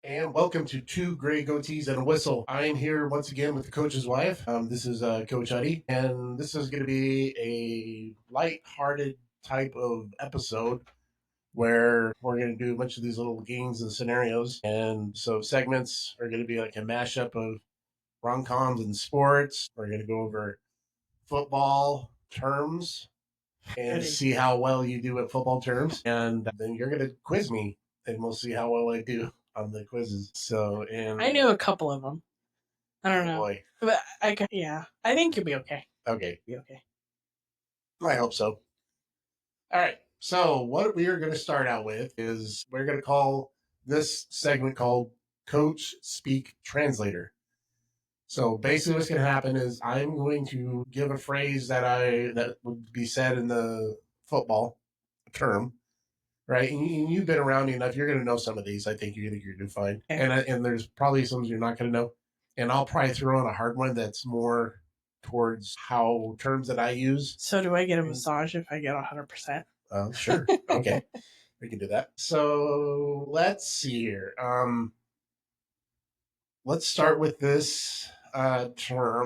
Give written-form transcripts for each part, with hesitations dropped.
And welcome to Two Gray Goatees and a Whistle. I am here once again with the coach's wife. This is Coach Huddy, and this is going to be a light-hearted type of episode where we're going to do a bunch of these little games and scenarios. And so segments are going to be like a mashup of rom-coms and sports. We're going to go over football terms and see how well you do at football terms. And then you're going to quiz me, and we'll see how well I do on the quizzes. So, and I knew a couple of them. I don't know. Boy. But I think you'll be okay. Okay. Be okay. I hope so. All right. So what we are going to start out with is we're going to call this segment called Coach Speak Translator. So basically what's going to happen is I'm going to give a phrase that would be said in the football term, right? And you've been around me enough. You're going to know some of these. I think you're going to do fine. Okay. And there's probably some you're not going to know. And I'll probably throw in a hard one that's more towards how terms that I use. So do I get a massage if I get 100%? Sure. Okay. We can do that. So let's see here. Let's start with this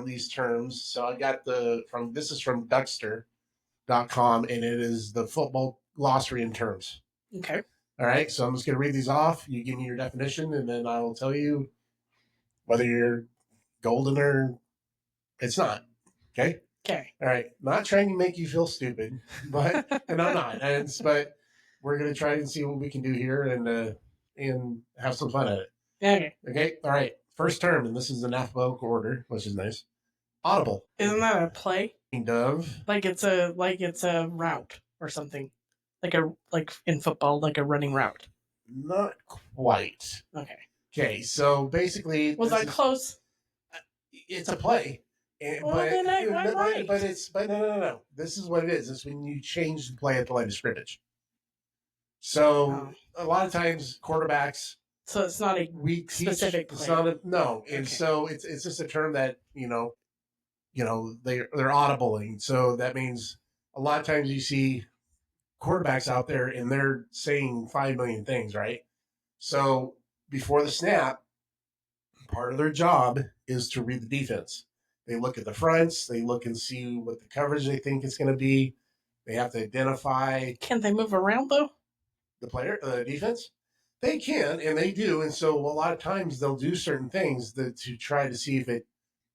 these terms. So I got this is from Duckster.com, and it is the football glossary in terms. Okay. All right. So I'm just going to read these off. You give me your definition, and then I will tell you whether you're golden or it's not. Okay. Okay. All right. Not trying to make you feel stupid, but and I'm not. But we're going to try and see what we can do here and have some fun at it. Okay. Okay. All right. First term, and this is in alphabetical order, which is nice. Audible. Isn't that a play? Kind of. Like it's a route or something. Like in football, like a running route. Not quite. Okay. Okay. So basically, was that close? It's a play. Well, but no. This is what it is. It's when you change the play at the line of scrimmage. So a lot of times quarterbacks. So it's not a specific play. It's not no. And so it's just a term that they're audibling. So that means a lot of times you see quarterbacks out there and they're saying 5 million things, right? So before the snap, part of their job is to read the defense. They look at the fronts. They look and see what the coverage they think it's going to be. They have to identify. Can't they move around though? The defense? They can, and they do. And so a lot of times they'll do certain things to try to see if the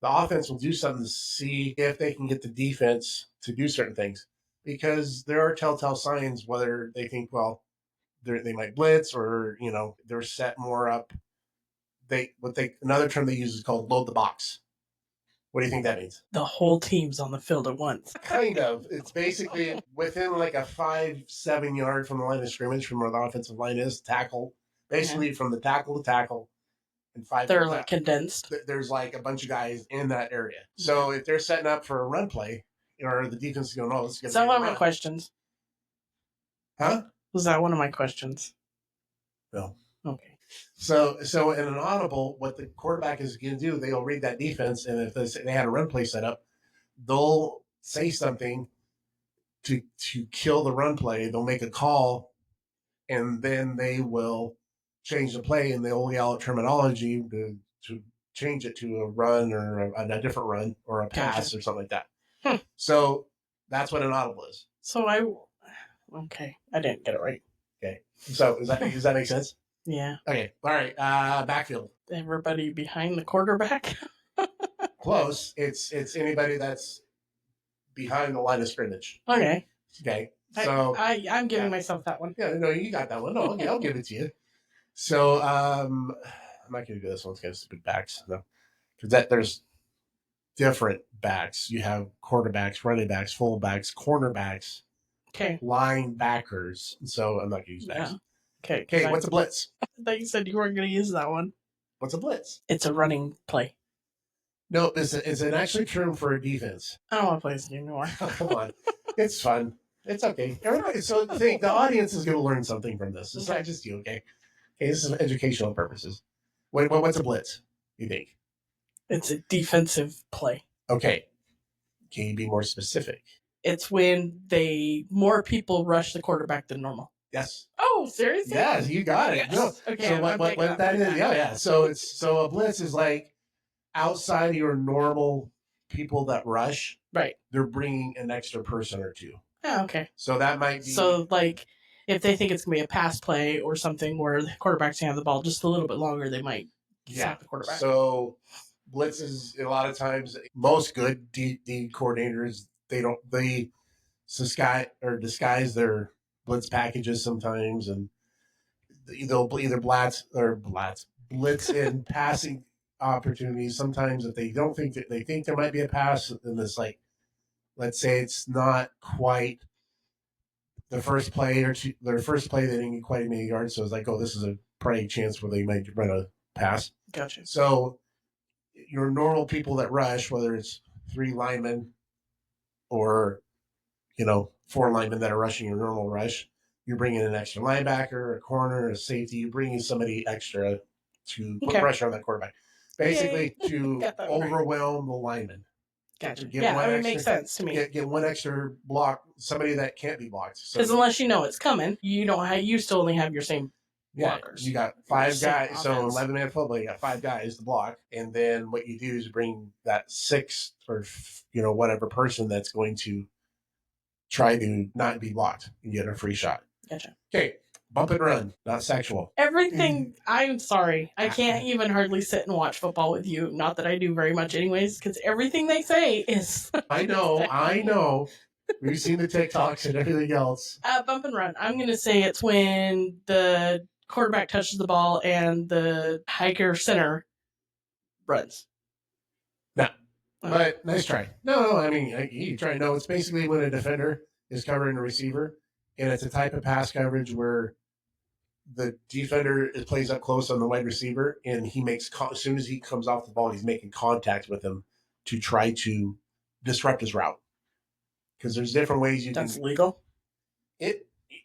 offense will do something to see if they can get the defense to do certain things. Because there are telltale signs whether they think, well, they might blitz or, they're set more up. Another term they use is called load the box. What do you think that means? The whole team's on the field at once. Kind of. It's basically within like a 5-7 yard from the line of scrimmage from where the offensive line is, tackle. Basically from the tackle to tackle. And 5. They're like condensed. There's like a bunch of guys in that area. So if they're setting up for a run play, or the defense is going, oh, this is going to be. Is that one of my questions? Huh? Was that one of my questions? No. Okay. So in an audible, what the quarterback is going to do, they'll read that defense, and if they had a run play set up, they'll say something to kill the run play. They'll make a call, and then they will change the play, and they'll yell out terminology to change it to a run or a different run or a pass or something like that. So that's what an audible is. So I didn't get it right. Okay. So does that make sense? Yeah. Okay. All right. Backfield. Everybody behind the quarterback. Close. It's anybody that's behind the line of scrimmage. Okay. Okay. So I'm giving myself that one. Yeah. No, you got that one. No, I'll give it to you. So I'm not going to do this one. It's kind of stupid backs, no, because there's different backs. You have quarterbacks, running backs, fullbacks, cornerbacks. Okay. Linebackers. So I'm not going to use backs. Yeah. Okay. Okay, what's a blitz? I thought you said you weren't going to use that one. What's a blitz? It's a running play. No, it's an actually term for a defense. I don't want to play this game anymore. Oh, come on. It's fun. It's okay. Everybody, so the audience is going to learn something from this. It's not just you, okay? Okay, this is for educational purposes. What's a blitz, you think? It's a defensive play. Okay. Can you be more specific? It's when more people rush the quarterback than normal. Yes. Oh, seriously? Yes, you got it. Yes. No. Okay. So I'm what picking up that on is? that. Yeah. So a blitz is like outside of your normal people that rush. Right. They're bringing an extra person or two. Oh, okay. So that might be. So, like, if they think it's going to be a pass play or something where the quarterback's going to have the ball just a little bit longer, they might snap the quarterback. So blitzes, a lot of times, most good D coordinators, they disguise their blitz packages sometimes, and they'll either blitz in passing opportunities. Sometimes if they don't think that they think there might be a pass, then it's like, let's say it's not quite the first play or two, their first play, they didn't get quite as many yards. So it's like, oh, this is a probably chance where they might run a pass. Gotcha. So your normal people that rush, whether it's 3 linemen or 4 linemen that are rushing your normal rush, you're bringing an extra linebacker, a corner, a safety. You're bringing somebody extra to put pressure on that quarterback, basically to overwhelm the lineman. Gotcha. It makes sense to me. Get one extra block, somebody that can't be blocked. Because unless you know it's coming, you still only have your same blockers. You got 5 guys, so 11-man football, you got 5 guys to block, and then what you do is bring that 6th or whatever person that's going to try to not be blocked and get a free shot. Gotcha. Okay, bump and run, not sexual. Everything. I'm sorry, I can't even hardly sit and watch football with you. Not that I do very much, anyways, because everything they say is. I know. We've seen the TikToks and everything else. Bump and run. I'm going to say it's when the quarterback touches the ball and the hiker center runs. No. But nice try. No, I mean, you try. No, it's basically when a defender is covering a receiver, and it's a type of pass coverage where the defender plays up close on the wide receiver, and he makes, as soon as he comes off the ball, he's making contact with him to try to disrupt his route. Because there's different ways That's legal?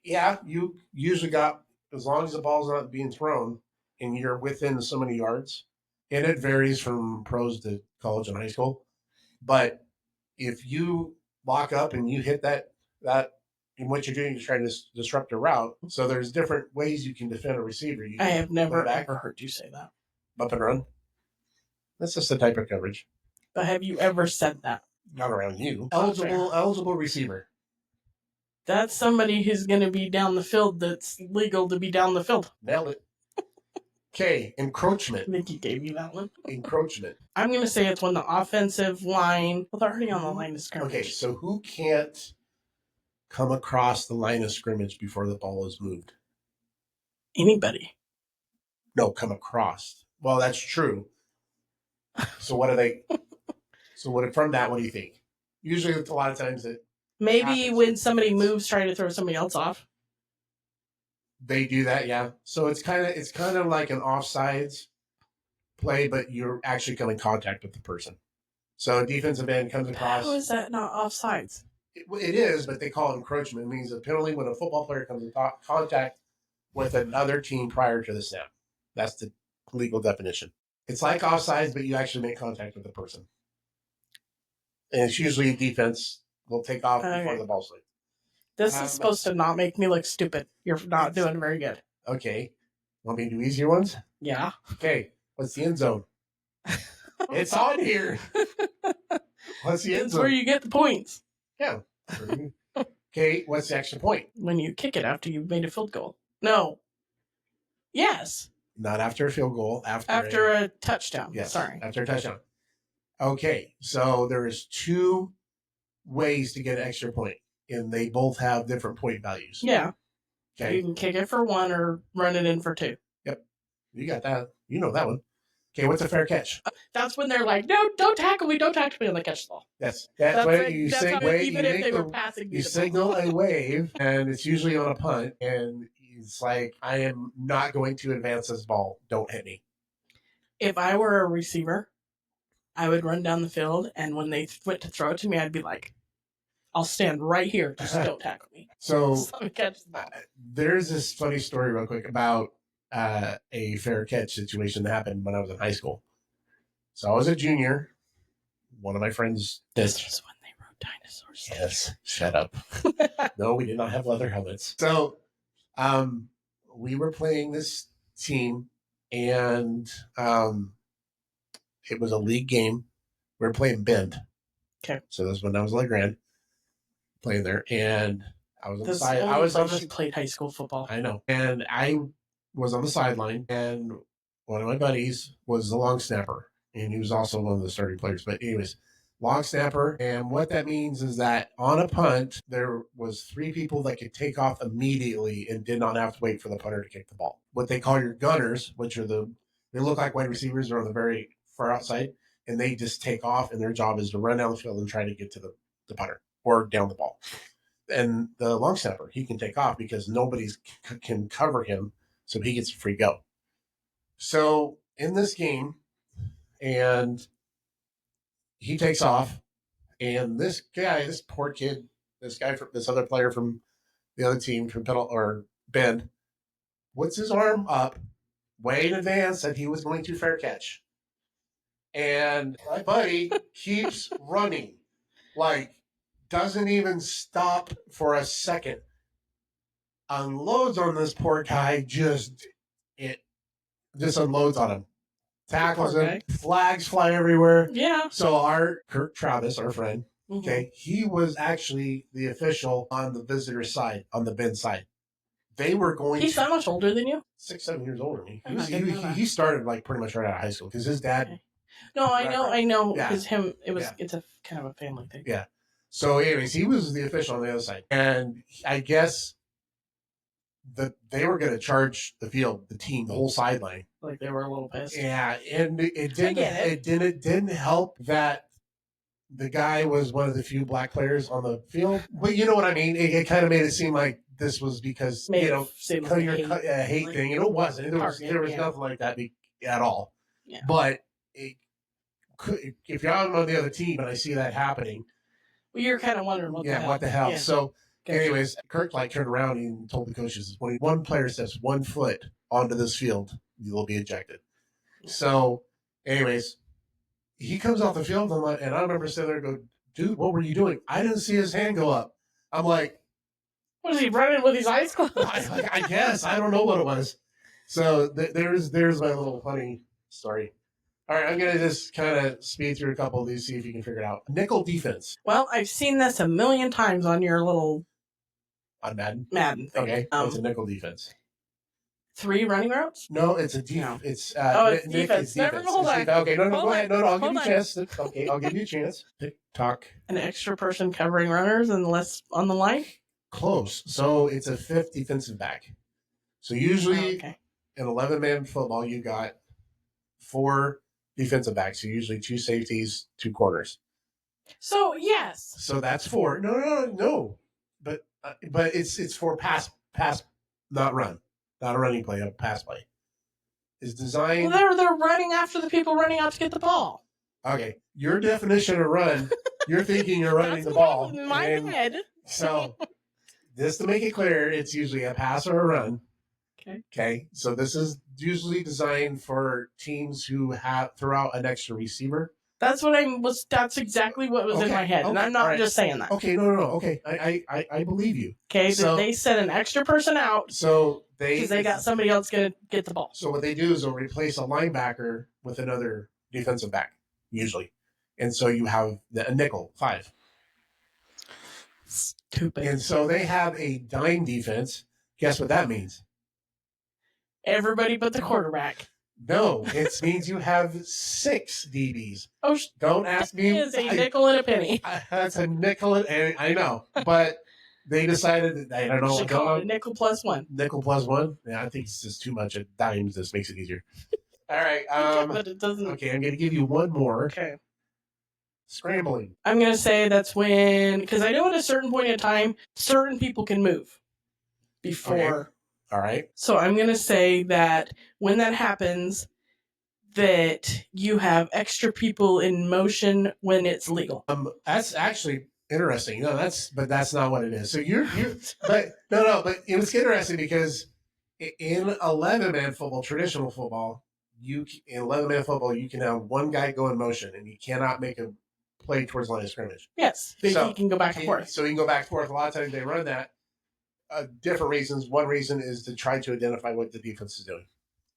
You usually got, as long as the ball's not being thrown and you're within so many yards, and it varies from pros to college and high school. But if you lock up and you hit that, and what you're doing is trying to disrupt a route. So there's different ways you can defend a receiver. I have never ever heard you say that. Bump and run. That's just the type of coverage. But have you ever said that? Not around you. Eligible receiver. That's somebody who's going to be down the field that's legal to be down the field. Nailed it. Okay, encroachment. I think he gave you that one. Encroachment. I'm going to say it's when the offensive line... Well, they're already on the line of scrimmage. Okay, so who can't come across the line of scrimmage before the ball is moved? Anybody. No, come across. Well, that's true. So what are they... from that, what do you think? Usually, it's a lot of times that maybe when somebody moves, trying to throw somebody else off. They do that, yeah. So it's kind of like an offsides play, but you're actually coming in contact with the person. So a defensive end comes across. How is that not offsides? It is, but they call it encroachment. It means a penalty when a football player comes in contact with another team prior to the snap. That's the legal definition. It's like offsides, but you actually make contact with the person. And it's usually defense will take off before the ball slides. This is supposed to not make me look stupid. You're not doing very good. Okay. Want me to do easier ones? Yeah. Okay. What's the end zone? It's on here. What's the end zone? That's where you get the points. Yeah. Okay. What's the extra point? When you kick it after you've made a field goal. No. Yes. Not after a field goal. After a touchdown. Yes. Sorry. After a touchdown. Okay. So there is 2 ways to get an extra point, and they both have different point values. Yeah. Okay. You can kick it for 1 or run it in for 2. Yep. You got that. You know that one. Okay, what's a fair catch? That's when they're like, no, don't tackle me, and they catch the ball. That's when you you signal a wave, and it's usually on a punt, and it's like, I am not going to advance this ball. Don't hit me. If I were a receiver, I would run down the field, and when they went to throw it to me, I'd be like, I'll stand right here. Just don't tackle me. So catch the ball. There's this funny story real quick about a fair catch situation that happened when I was in high school. So I was a junior. One of my friends. This was when they rode dinosaurs. Yes. Shut up. No, we did not have leather helmets. So We were playing this team, and it was a league game. We were playing Bend. Okay. So that's when I was Legrand playing there, and I was on the This side. I was on you played high school football. I know, and I was on the sideline, and one of my buddies was the long snapper, and he was also one of the starting players. But anyways, long snapper, and what that means is that on a punt, there was 3 people that could take off immediately and did not have to wait for the punter to kick the ball. What they call your gunners, which are they look like wide receivers, they're on the very far outside, and they just take off, and their job is to run down the field and try to get to the punter or down the ball. And the long snapper, he can take off because nobody's can cover him, so he gets a free go. So in this game, and he takes off, and this poor kid, this other player from the other team from Bend, puts his arm up way in advance that he was going to fair catch, and my buddy keeps running, like doesn't even stop for a second. Unloads on this poor guy, just unloads on him. Tackles him, flags fly everywhere. Yeah. So our Kurt Travis, our friend, okay, he was actually the official on the visitor side, on the Bend side. They were going. He's that much older than you? 6-7 years older than me. He started like pretty much right out of high school because his dad. Okay. No, I know. Because it's a kind of a family thing. Yeah. So, anyways, he was the official on the other side, and I guess they were going to charge the field, the team, the whole sideline. Like they were a little pissed. Yeah, and it didn't help that the guy was one of the few black players on the field. But you know what I mean? It kind of made it seem like this was because hate thing, and it wasn't. There was nothing like that at all. Yeah. But if you're on the other team and I see that happening, well, you're kind of wondering what the hell. Yeah. So. Anyways, Kirk turned around and told the coaches, when one player steps 1 foot onto this field, you will be ejected. So, anyways, he comes off the field, and I remember sitting there and go, dude, what were you doing? I didn't see his hand go up. I'm like, was he running with his eyes closed? I guess. I don't know what it was. So there's my little funny story. All right, I'm going to just kind of speed through a couple of these, see if you can figure it out. Nickel defense. Well, I've seen this a million times on your little... On Madden? Madden thing. Okay, what's a nickel defense? 3 running routes? No, it's a defense. It's defense. Never hold on. Okay, no, go ahead. No, I'll give you a chance. Okay, I'll give you a chance. Tick-tock. An extra person covering runners and less on the line? Close. So it's a 5th defensive back. So usually in 11-man football, you got 4 defensive backs. So usually 2 safeties, 2 corners. So, yes. So that's 4. No. But it's for pass, not run. Not a running play, a pass play. It's designed... Well, they're running after the people running out to get the ball. Okay. Your definition of run, you're thinking you're running the ball. In my head. So, just to make it clear, it's usually a pass or a run. Okay. So this is usually designed for teams who throw out an extra receiver. That's exactly what was in my head, and I'm not just saying that. Okay, no. Okay, I believe you. Okay, so they sent an extra person out. So because they got somebody else going to get the ball. So what they do is they'll replace a linebacker with another defensive back, usually, and so you have a nickel 5. Stupid. And so they have a dime defense. Guess what that means? Everybody but the quarterback. No, it means you have 6 DBs. Oh, don't ask me. It's a nickel and a penny. That's a nickel, and I know, but they decided that I don't know. Should call it a nickel plus 1. Nickel plus 1. Yeah, I think it's just too much. At dimes just makes it easier. All right. But it doesn't. Okay, I'm going to give you one more. Okay. Scrambling. I'm going to say that's when, because I know at a certain point in time, certain people can move before. Okay. All right. So I'm going to say that when that happens, that you have extra people in motion when it's legal. That's actually interesting. No, that's not what it is. So but it's interesting because in 11-man football, traditional football, in 11-man football, you can have one guy go in motion and you cannot make a play towards the line of scrimmage. Yes. So he can go back and forth. So he can go back and forth. A lot of times they run that. different reasons. One reason is to try to identify what the defense is doing.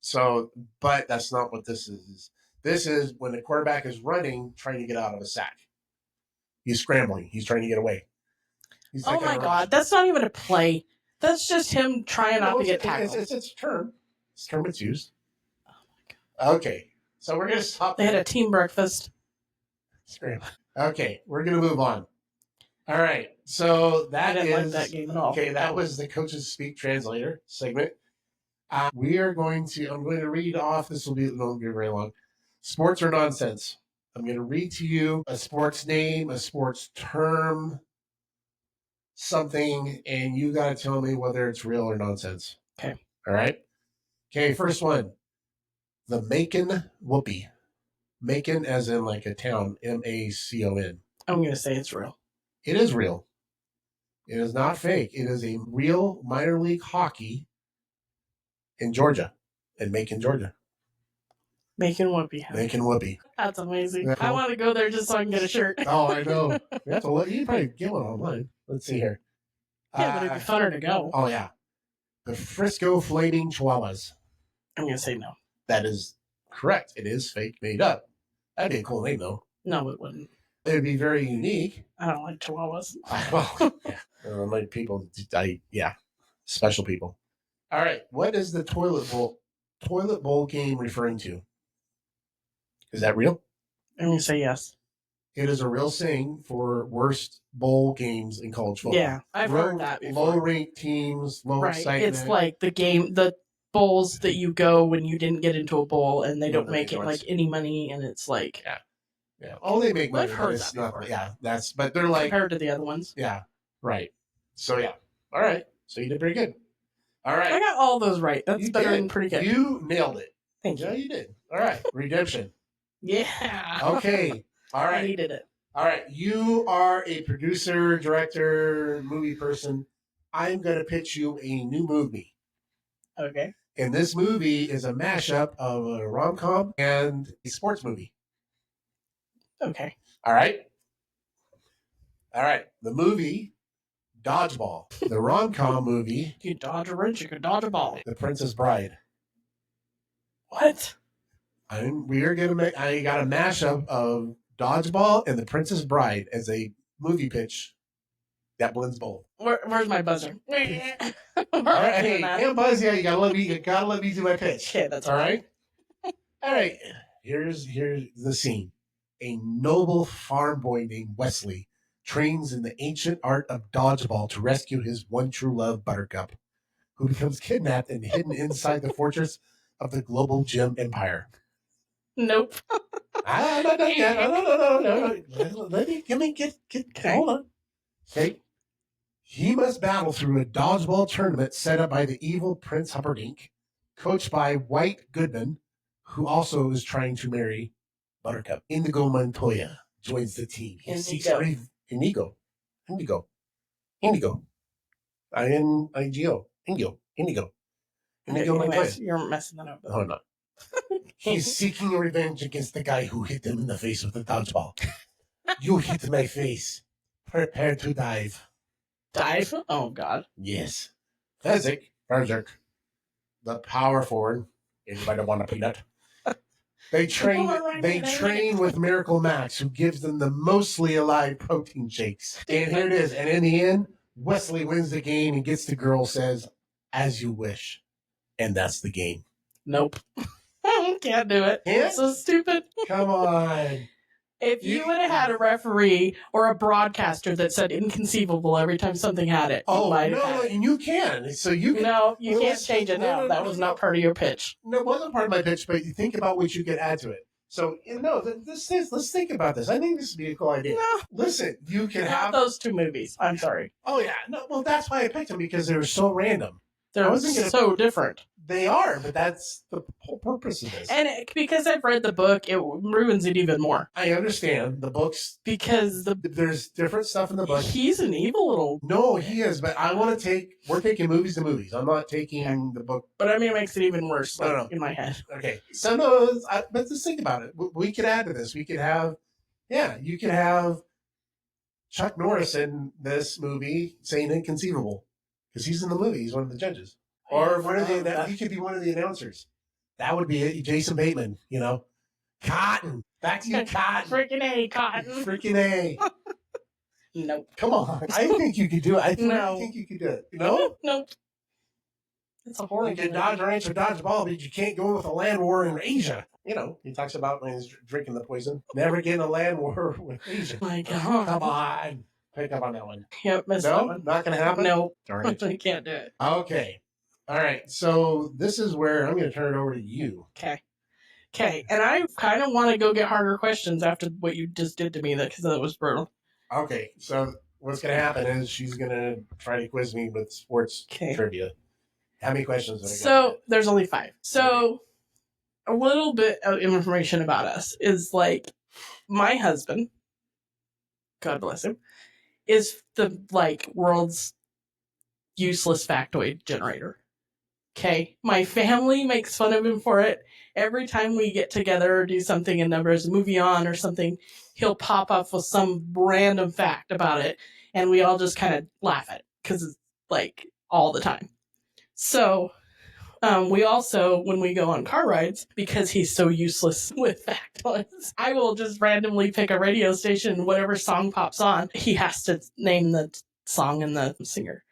So, but that's not what this is. This is when the quarterback is running, trying to get out of a sack. He's scrambling. He's trying to get away. He's oh my God, that's not even a play. That's just him trying not to get tackled. It's a term. It's a term it's used. Oh my God. Okay, so we're gonna stop. They had a team breakfast. Scramble. Okay, we're gonna move on. All right, so I didn't like that game at all. Okay, that was the Coaches Speak Translator segment. We are going to. I'm going to read off. This won't be very long. Sports or nonsense. I'm going to read to you a sports name, a sports term, something, and you got to tell me whether it's real or nonsense. Okay. All right. Okay. First one. The Macon Whoopee. Macon, as in like a town. Macon. I'm going to say it's real. It is real. It is not fake. It is a real minor league hockey in Georgia, in Macon, Georgia. Macon Whoopee. Macon Whoopee. That's amazing. Yeah. I want to go there just so I can get a shirt. Oh, I know. You can probably get one online. Let's see here. Yeah, but it'd be funner to go. Oh, yeah. The Frisco Flaming Chihuahuas. I'm going to say no. That is correct. It is fake, made up. That'd be a cool name, though. No, it wouldn't. It would be very unique. I don't like chihuahuas. Well, yeah. Like people, special people. All right. What is the toilet bowl game referring to? Is that real? I'm going to say yes. It is a real saying for worst bowl games in college football. Yeah, I've heard that before. Low-ranked teams, low excitement. It's like the bowls that you go when you didn't get into a bowl and they don't make it like any money, and it's like... Yeah. Oh, they make money. I've heard that before. But they're like... Compared to the other ones. Yeah, right. So, yeah. All right. So you did pretty good. All right. I got all those right. That's better than pretty good. You nailed it. Thank you. Yeah, you did. All right. Redemption. Yeah. Okay. All right. I needed it. All right. You are a producer, director, movie person. I'm going to pitch you a new movie. Okay. And this movie is a mashup of a rom-com and a sports movie. Okay. All right. The movie, Dodgeball. The rom-com movie. You dodge a wrench, you can dodge a ball. The Princess Bride. What? I got a mashup of Dodgeball and The Princess Bride as a movie pitch that blends both. Where's my buzzer? All right, hey, can't buzz. Yeah, you gotta let me do my pitch. Okay, that's all right. All right, here's the scene. A noble farm boy named Wesley trains in the ancient art of dodgeball to rescue his one true love, Buttercup, who becomes kidnapped and hidden inside the fortress of the global gym empire. Nope. No. Let me get hold on. Okay. He must battle through a dodgeball tournament set up by the evil Prince Humperdinck, coached by White Goodman, who also is trying to marry Buttercup. Indigo Montoya joins the team. Indigo. Indigo. I-N-I-G-O. Indigo Montoya. You're messing that up. Oh, no. He's seeking revenge against the guy who hit him in the face with the dodgeball. You hit my face. Prepare to dive. Dive? Oh, God. Yes. Fezzik, the power forward. Anybody want a peanut? They train with Miracle Max, who gives them the mostly alive protein shakes. And here it is. And in the end, Wesley wins the game and gets the girl, says, "As you wish." And that's the game. Nope. Can't do it. Can't? It's so stupid. Come on. If you would have had a referee or a broadcaster that said inconceivable every time something had it, you can. So you can. No, you can't change it now. That was not part of your pitch. No, it wasn't part of my pitch, but you think about what you could add to it. So, let's think about this. I think this would be a cool idea. No. Listen, you can have those two movies. I'm sorry. Oh, yeah. No, well, that's why I picked them, because they were so random. They're so different. They are, but that's the whole purpose of this. And because I've read the book, it ruins it even more. I understand the books. Because there's different stuff in the book. He's an evil little... No, he is, but we're taking movies to movies. I'm not taking the book. But I mean, it makes it even worse in my head. Okay. So, but just think about it. We could add to this. We could have, you could have Chuck Norris in this movie saying inconceivable. because he's in the movie. He's one of the judges, or he could be one of the announcers. That would be it. Jason Bateman, Cotton. Back to you, Cotton. Freaking A, Cotton. Freaking A. Nope. Come on. I think you could do it. I No. think you could do it. No? Nope. It's a horrible. You can dodge or answer dodgeball, but you can't go with a land war in Asia. He talks about when he's drinking the poison. Never get in a land war with Asia. My God. Come on. Pick up on that one. Yep, missed that one. Not going to happen? Nope. Darn it. You can't do it. Okay. All right. So this is where I'm going to turn it over to you. Okay. And I kind of want to go get harder questions after what you just did to me, because that was brutal. Okay. So what's going to happen is she's going to try to quiz me with sports trivia. How many questions have I got? So there's only 5. So a little bit of information about us is like my husband, God bless him, is the world's useless factoid generator. Okay. My family makes fun of him for it. Every time we get together or do something and there's a movie on or something, he'll pop up with some random fact about it. And we all just kind of laugh at it because it's all the time. So we also, when we go on car rides, because he's so useless with factoids, I will just randomly pick a radio station, whatever song pops on, he has to name the song and the singer.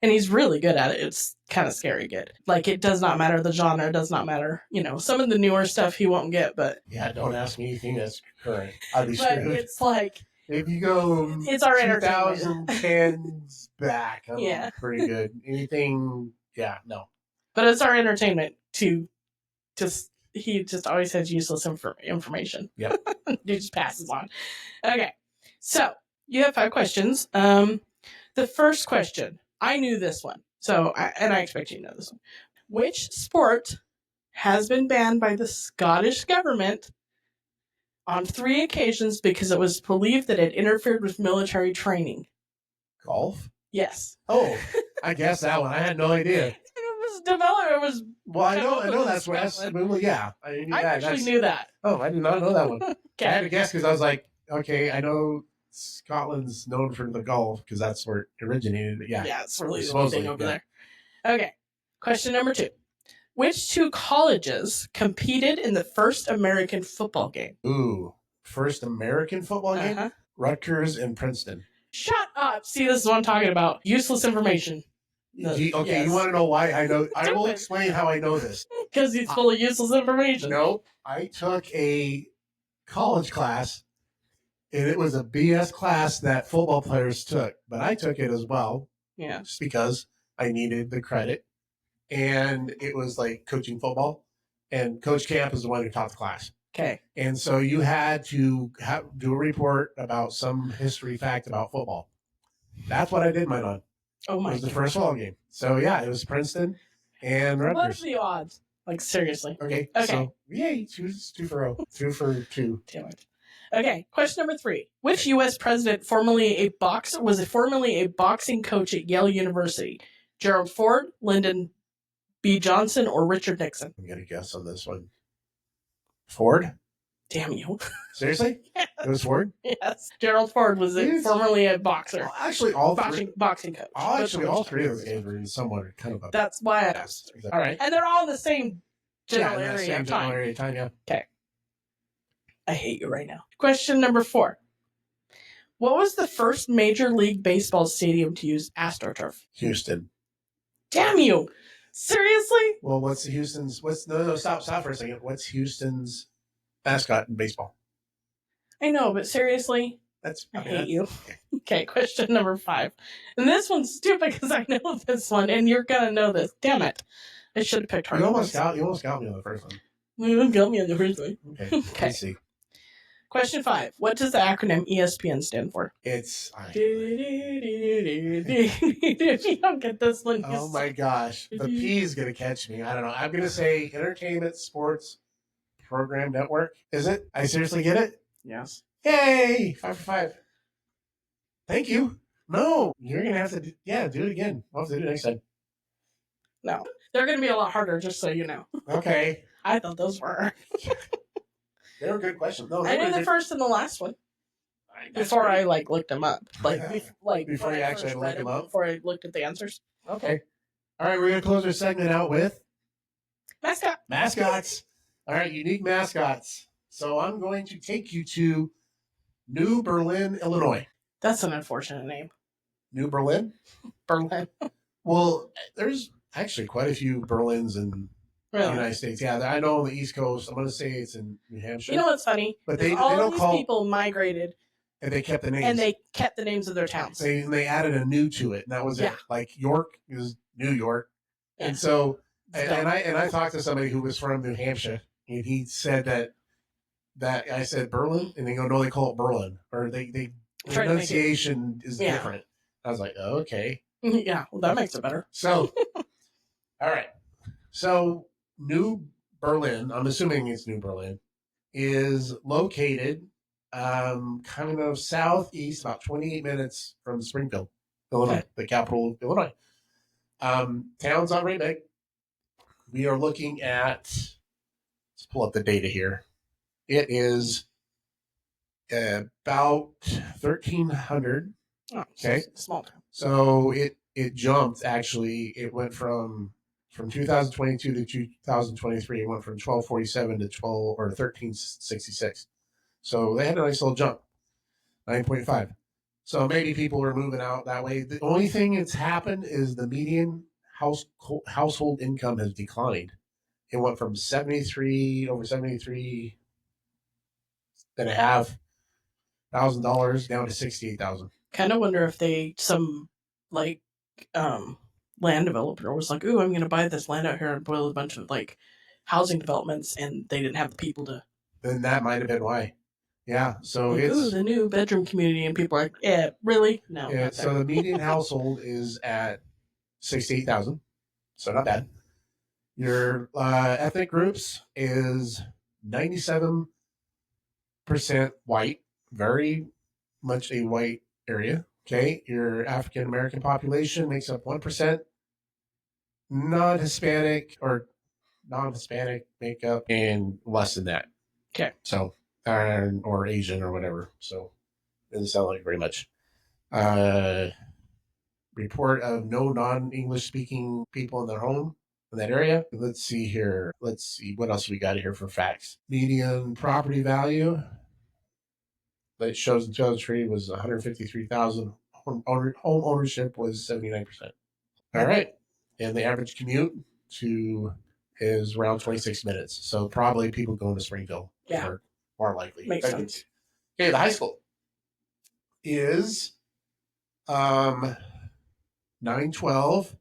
And he's really good at it. It's kind of scary good. It does not matter. The genre does not matter. Some of the newer stuff he won't get, but... Yeah, don't ask me anything that's current. I'd be screwed. It's if you go it's our 2010s back, I'm pretty good. Anything... Yeah, no. But it's our entertainment to he just always has useless information. Yep. He just passes on. Okay. So, you have 5 questions. The first question, I knew this one. So, I expect you to know this one. Which sport has been banned by the Scottish government on 3 occasions because it was believed that it interfered with military training? Golf? Yes. Oh, I guessed that one. I had no idea. It was developed. It was. Well, I know that's what. Well, yeah, I actually knew that. Oh, I did not know that one. Okay. I had to guess because I was like, okay, I know Scotland's known for the golf because that's where it originated. Yeah, it's really the only thing over there. Okay. Question number 2. Which 2 colleges competed in the first American football game? Ooh, first American football game? Rutgers and Princeton. Shut up. See, this is what I'm talking about. Useless information. You want to know why I know? I will explain how I know this. Because he's full of useless information. No, I took a college class, and it was a BS class that football players took, but I took it as well. Yeah. Just because I needed the credit, and it was like coaching football, and Coach Camp is the one who taught the class. Okay. And so you had to do a report about some history fact about football. That's what I did mine on. Oh my! It was the first football game. So yeah, it was Princeton and Rutgers. What's the odds? Seriously. Okay. So yay, 2 for 0. 2 for 2. Damn it. Okay. Question number 3. Which U.S. president was formerly a boxing coach at Yale University? Gerald Ford, Lyndon B. Johnson, or Richard Nixon? I'm gonna guess on this one. Ford? Damn you. Seriously? Yes. It was Ford? Yes. Gerald Ford was formerly a boxer. Well, actually, all three. Boxing coach. All 3 of those games were somewhat kind of a... That's why I asked. All right. And they're all in the same general area of time. Yeah. Okay. I hate you right now. Question number 4. What was the first Major League Baseball stadium to use AstroTurf? Houston. Damn you! Seriously? Well, stop for a second. What's Houston's mascot in baseball? I know, but seriously? I hate you. Okay, question number 5. And this one's stupid because I know this one, and you're going to know this. Damn it. I should have picked her. You almost got me on the first one. You got me on the first one. Okay. Let's see. Question 5. What does the acronym ESPN stand for? It's... You don't get this one. Oh my gosh. The P is going to catch me. I don't know. I'm going to say Entertainment Sports Program Network. Is it? I seriously get it? Yes. Yay! 5 for 5. Thank you. No. You're going to have to do it again. I'll have to do it next time. No. They're going to be a lot harder, just so you know. Okay. I thought those were... They were good questions. No, I knew the first and the last one before I looked them up. Before you actually looked them up. Before I looked at the answers. Okay. All right, we're going to close our segment out with mascots. All right, unique mascots. So I'm going to take you to New Berlin, Illinois. That's an unfortunate name. New Berlin? Berlin. Well, there's actually quite a few Berlins in the United States. Yeah, I know on the East Coast. I'm going to say it's in New Hampshire. You know what's funny? But they don't these people migrated. And they kept the names. And they kept the names of their towns. They added a new to it, and that was it. Like York is New York. Yeah. And so, and I talked to somebody who was from New Hampshire, and he said that I said Berlin, and they go, no, they call it Berlin, or the pronunciation is different. I was like, oh, okay. Yeah, well, that makes it better. So, all right. So, New Berlin, I'm assuming it's New Berlin, is located kind of southeast, about 28 minutes from Springfield, Illinois, the capital of Illinois. Town's not very big. We are looking at, let's pull up the data here. It is about 1,300. Oh, okay. Small town. So it jumped, actually. It went from 2022 to 2023. It went from 1,247 to 1,366. So they had a nice little jump, 9.5. So maybe people are moving out that way. The only thing that's happened is the median household income has declined. It went from over 73 and a half $1,000 down to 68,000. Kind of wonder if land developer was like, "Ooh, I'm going to buy this land out here and build a bunch of housing developments," and they didn't have the people to. Then that might have been why. Yeah, so it's the new bedroom community, and people are like, "Yeah, really? No." Yeah, so the median household is at 68,000, so not bad. Your ethnic groups is 97% white, very much a white area. Okay, your African American population makes up 1%. Non-Hispanic make up and less than that. Okay, so. Or Asian or whatever. So it doesn't sound like very much. Report of no non-English speaking people in their home in that area. Let's see here. Let's see what else we got here for facts. Median property value that shows in 2003 was 153,000. Home ownership was 79%. All right, and the average commute is around 26 minutes. So probably people going to Springfield. Yeah. More likely. Makes sense. Okay, the high school is 912,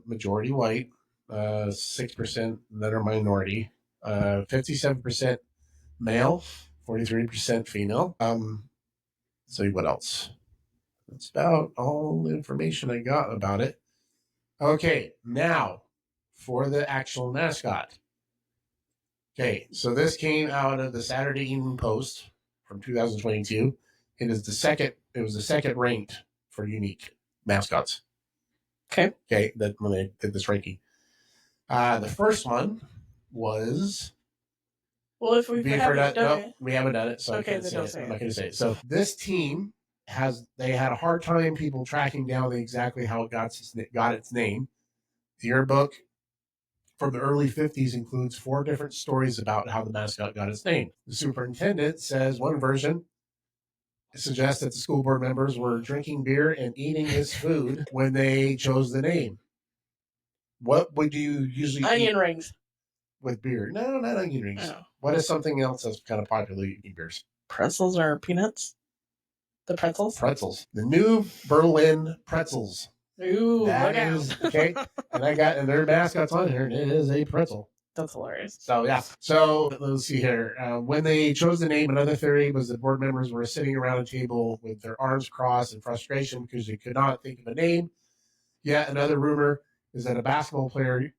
majority white, 6% that are minority, 57% male, 43% female. So what else? That's about all the information I got about it. Okay, now for the actual mascot. Okay, so this came out of the Saturday Evening Post from 2022. It was the second ranked for unique mascots. Okay, that when they did this ranking. The first one was. Well, if we haven't done it, we haven't done it, so okay, I'm not going to say it. So this team they had a hard time people tracking down exactly how it got its name. The yearbook from the early 50s includes 4 different stories about how the mascot got its name. The superintendent says one version suggests that the school board members were drinking beer and eating his food when they chose the name. What would you usually onion rings with beer? No, not onion rings. No. What is something else that's kind of popular eating beers? Pretzels or peanuts? The pretzels? Pretzels. The New Berlin pretzels. Ooh, that is okay. And their mascot's on here, and it is a pretzel. That's hilarious. So yeah. So let's see here. When they chose the name, another theory was that board members were sitting around a table with their arms crossed in frustration because they could not think of a name. Yet another rumor is that a basketball player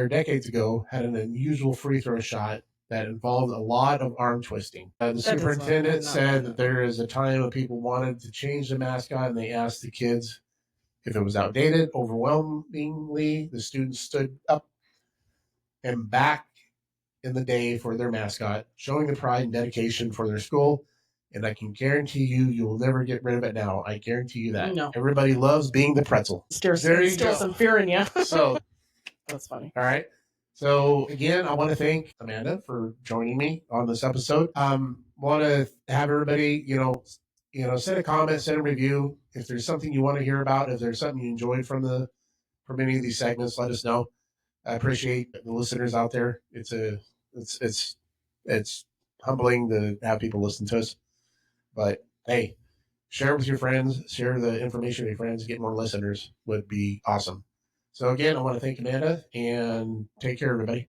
decades ago had an unusual free throw shot that involved a lot of arm twisting. The superintendent said that there is a time when people wanted to change the mascot, and they asked the kids if it was outdated. Overwhelmingly, the students stood up and back in the day for their mascot, showing the pride and dedication for their school. And I can guarantee you will never get rid of it now. I guarantee you that. No. Everybody loves being the pretzel. There you Still go. some fear in you. So That's funny. all right. So again, I want to thank Amanda for joining me on this episode. Want to have everybody, send a comment, send a review. If there's something you want to hear about, if there's something you enjoyed from any of these segments, let us know. I appreciate the listeners out there. It's humbling to have people listen to us. But hey, share it with your friends, share the information with your friends, get more listeners would be awesome. So again, I want to thank Amanda and take care, everybody.